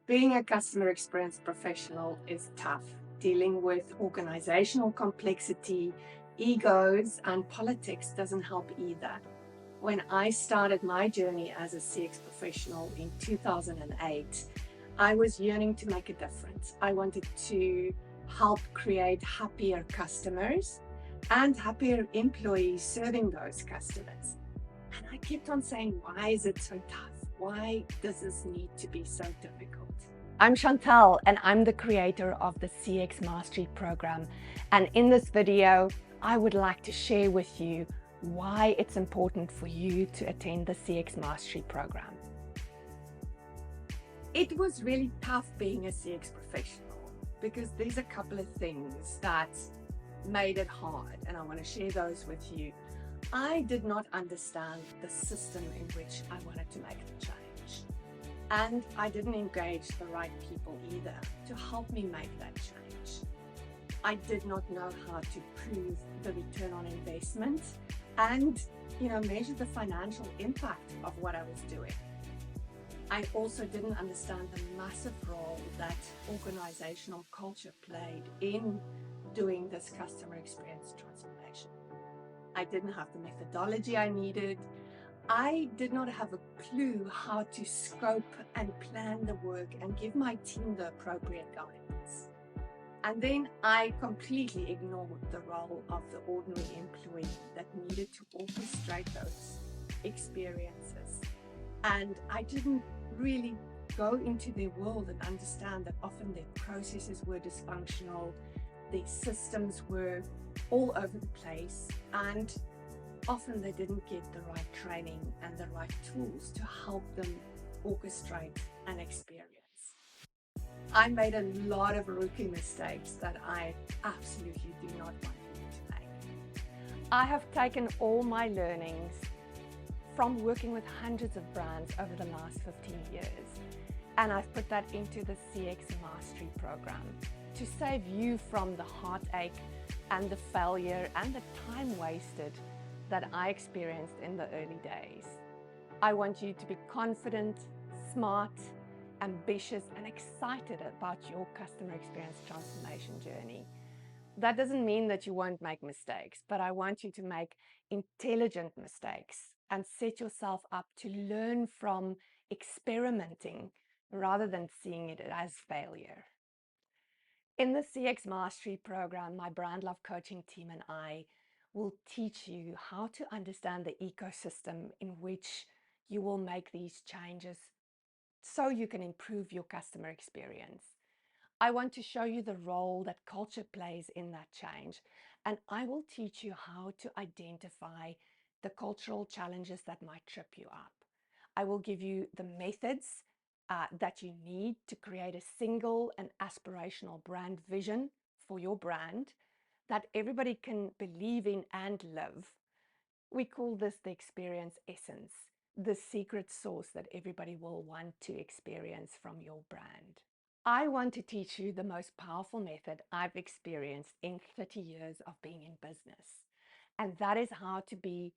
Being a customer experience professional is tough. Dealing with organizational complexity, egos, and politics doesn't help either. When I started my journey as a CX professional in 2008, I was yearning to make a difference. I wanted to help create happier customers and happier employees serving those customers. And I kept on saying, why is it so tough? Why does this need to be so difficult? I'm Chantal, and I'm the creator of the CX Mastery program. And in this video, I would like to share with you why it's important for you to attend the CX Mastery program. It was really tough being a CX professional because there's a couple of things that made it hard, and I want to share those with you. I did not understand the system in which I wanted to make the change. And I didn't engage the right people either to help me make that change. I did not know how to prove the return on investment and, measure the financial impact of what I was doing. I also didn't understand the massive role that organizational culture played in doing this customer experience transformation. I didn't have the methodology I needed. I did not have a clue how to scope and plan the work and give my team the appropriate guidance. And then I completely ignored the role of the ordinary employee that needed to orchestrate those experiences. And I didn't really go into their world and understand that often their processes were dysfunctional, their systems were all over the place, and often they didn't get the right training and the right tools to help them orchestrate an experience. I made a lot of rookie mistakes that I absolutely do not want you to make. I have taken all my learnings from working with hundreds of brands over the last 15 years, and I've put that into the CX Mastery program to save you from the heartache and the failure and the time wasted that I experienced in the early days. I want you to be confident, smart, ambitious, and excited about your customer experience transformation journey. That doesn't mean that you won't make mistakes, but I want you to make intelligent mistakes and set yourself up to learn from experimenting rather than seeing it as failure. In the CX Mastery program, my Brand Love coaching team and I will teach you how to understand the ecosystem in which you will make these changes so you can improve your customer experience. I want to show you the role that culture plays in that change, and I will teach you how to identify the cultural challenges that might trip you up. I will give you the methods that you need to create a single and aspirational brand vision for your brand that everybody can believe in and live. We call this the experience essence, the secret sauce that everybody will want to experience from your brand. I want to teach you the most powerful method I've experienced in 30 years of being in business. And that is how to be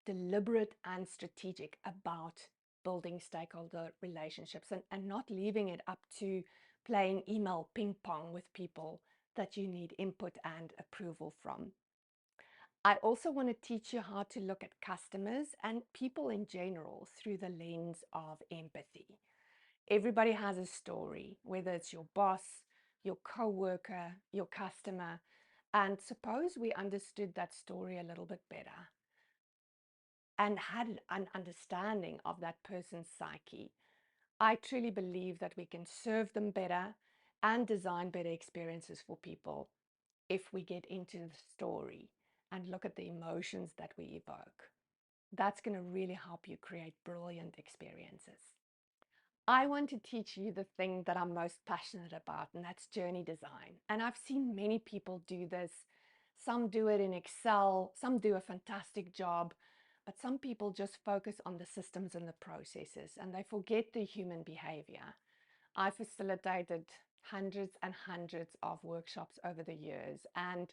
deliberate and strategic about building stakeholder relationships and not leaving it up to playing email ping pong with people that you need input and approval from. I also want to teach you how to look at customers and people in general through the lens of empathy. Everybody has a story, whether it's your boss, your coworker, your customer, and suppose we understood that story a little bit better and had an understanding of that person's psyche. I truly believe that we can serve them better and design better experiences for people if we get into the story and look at the emotions that we evoke. That's going to really help you create brilliant experiences. I want to teach you the thing that I'm most passionate about, and that's journey design. And I've seen many people do this. Some do it in Excel, some do a fantastic job, but some people just focus on the systems and the processes and they forget the human behavior. I facilitated hundreds and hundreds of workshops over the years, and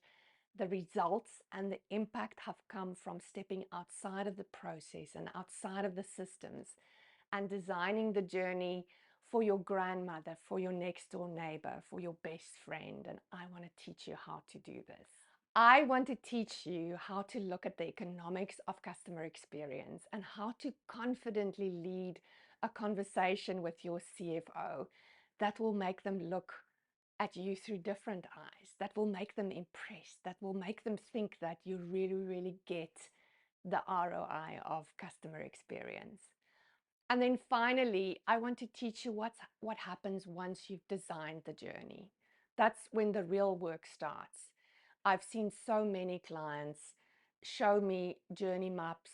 the results and the impact have come from stepping outside of the process and outside of the systems and designing the journey for your grandmother, for your next door neighbor, for your best friend. And I want to teach you how to do this. I want to teach you how to look at the economics of customer experience and how to confidently lead a conversation with your CFO that will make them look at you through different eyes, that will make them impressed, that will make them think that you really, really get the ROI of customer experience. And then finally, I want to teach you what happens once you've designed the journey. That's when the real work starts. I've seen so many clients show me journey maps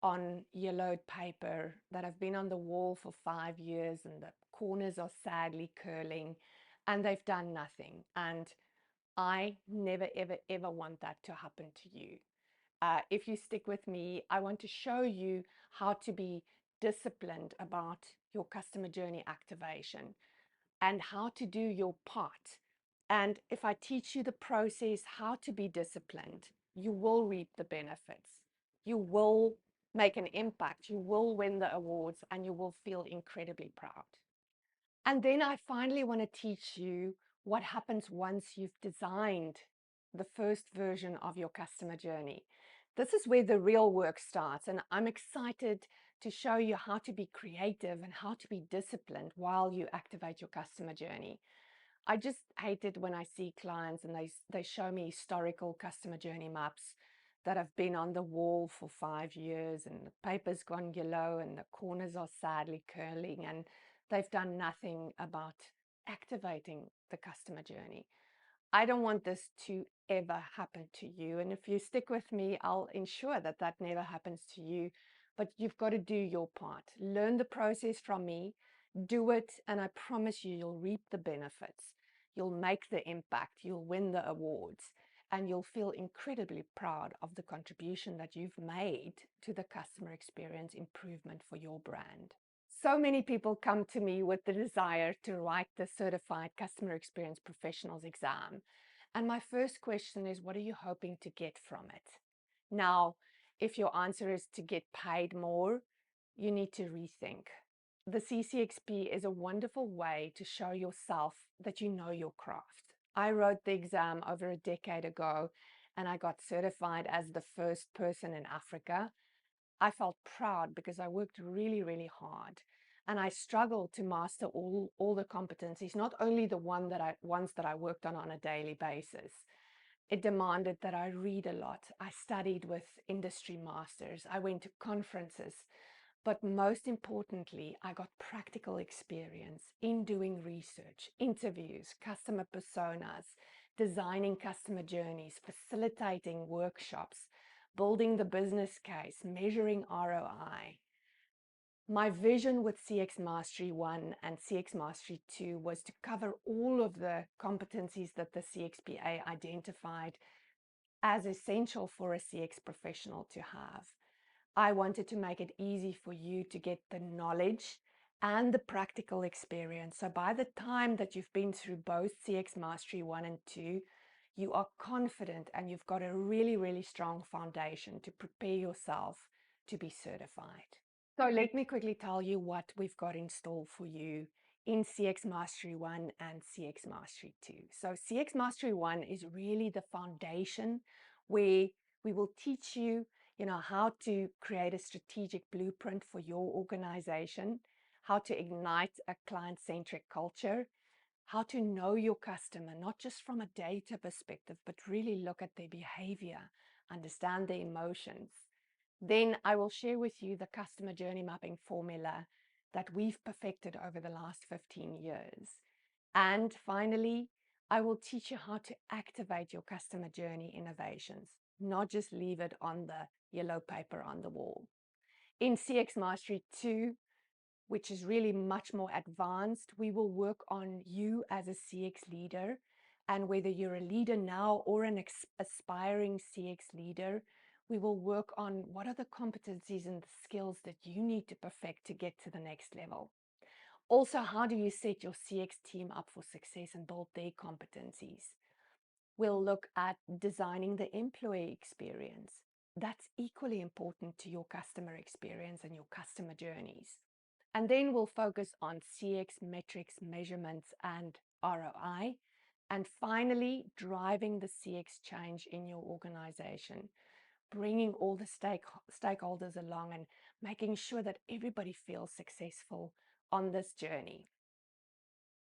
on yellowed paper that have been on the wall for 5 years and the corners are sadly curling and they've done nothing. And I never, ever, ever want that to happen to you. If you stick with me, I want to show you how to be disciplined about your customer journey activation and how to do your part. And if I teach you the process, how to be disciplined, you will reap the benefits. You will make an impact. You will win the awards and you will feel incredibly proud. And then I finally want to teach you what happens once you've designed the first version of your customer journey. This is where the real work starts, and I'm excited to show you how to be creative and how to be disciplined while you activate your customer journey. I just hate it when I see clients and they show me historical customer journey maps that have been on the wall for 5 years and the paper's gone yellow and the corners are sadly curling and they've done nothing about activating the customer journey. I don't want this to ever happen to you. And if you stick with me, I'll ensure that that never happens to you. But you've got to do your part. Learn the process from me, do it, and I promise you, you'll reap the benefits. You'll make the impact, you'll win the awards, and you'll feel incredibly proud of the contribution that you've made to the customer experience improvement for your brand. So many people come to me with the desire to write the Certified Customer Experience Professionals exam. And my first question is, what are you hoping to get from it? Now, if your answer is to get paid more, you need to rethink. The CCXP is a wonderful way to show yourself that you know your craft. I wrote the exam over a decade ago and I got certified as the first person in Africa. I felt proud because I worked really, really hard and I struggled to master all the competencies, not only the ones that I worked on a daily basis. It demanded that I read a lot. I studied with industry masters. I went to conferences. But most importantly, I got practical experience in doing research, interviews, customer personas, designing customer journeys, facilitating workshops, building the business case, measuring ROI. My vision with CX Mastery 1 and CX Mastery 2 was to cover all of the competencies that the CXPA identified as essential for a CX professional to have. I wanted to make it easy for you to get the knowledge and the practical experience. So by the time that you've been through both CX Mastery 1 and 2, you are confident and you've got a really, really strong foundation to prepare yourself to be certified. So let me quickly tell you what we've got in store for you in CX Mastery 1 and CX Mastery 2. So CX Mastery 1 is really the foundation where we will teach you, how to create a strategic blueprint for your organization, how to ignite a client-centric culture, how to know your customer, not just from a data perspective, but really look at their behavior, understand their emotions. Then I will share with you the customer journey mapping formula that we've perfected over the last 15 years. And finally, I will teach you how to activate your customer journey innovations, not just leave it on the yellow paper on the wall. In CX Mastery 2, which is really much more advanced, we will work on you as a CX leader. And whether you're a leader now or an aspiring CX leader, we will work on what are the competencies and the skills that you need to perfect to get to the next level. Also, how do you set your CX team up for success and build their competencies? We'll look at designing the employee experience. That's equally important to your customer experience and your customer journeys. And then we'll focus on CX metrics, measurements, and ROI. And finally, driving the CX change in your organization, bringing all the stakeholders along and making sure that everybody feels successful on this journey.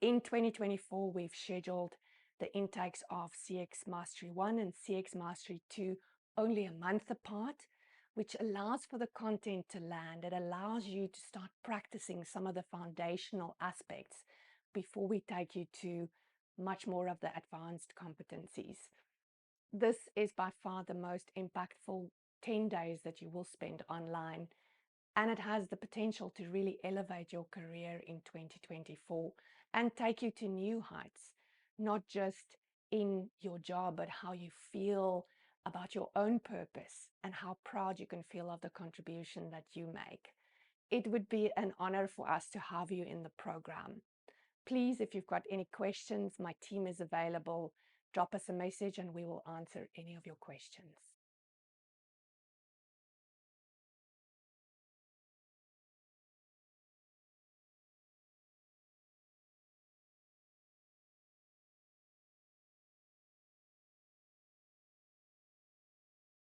In 2024, we've scheduled the intakes of CX Mastery 1 and CX Mastery 2 only a month apart, which allows for the content to land. It allows you to start practicing some of the foundational aspects before we take you to much more of the advanced competencies. This is by far the most impactful 10 days that you will spend online, and it has the potential to really elevate your career in 2024 and take you to new heights, not just in your job, but how you feel about your own purpose and how proud you can feel of the contribution that you make. It would be an honor for us to have you in the program. Please, if you've got any questions, my team is available. Drop us a message and we will answer any of your questions.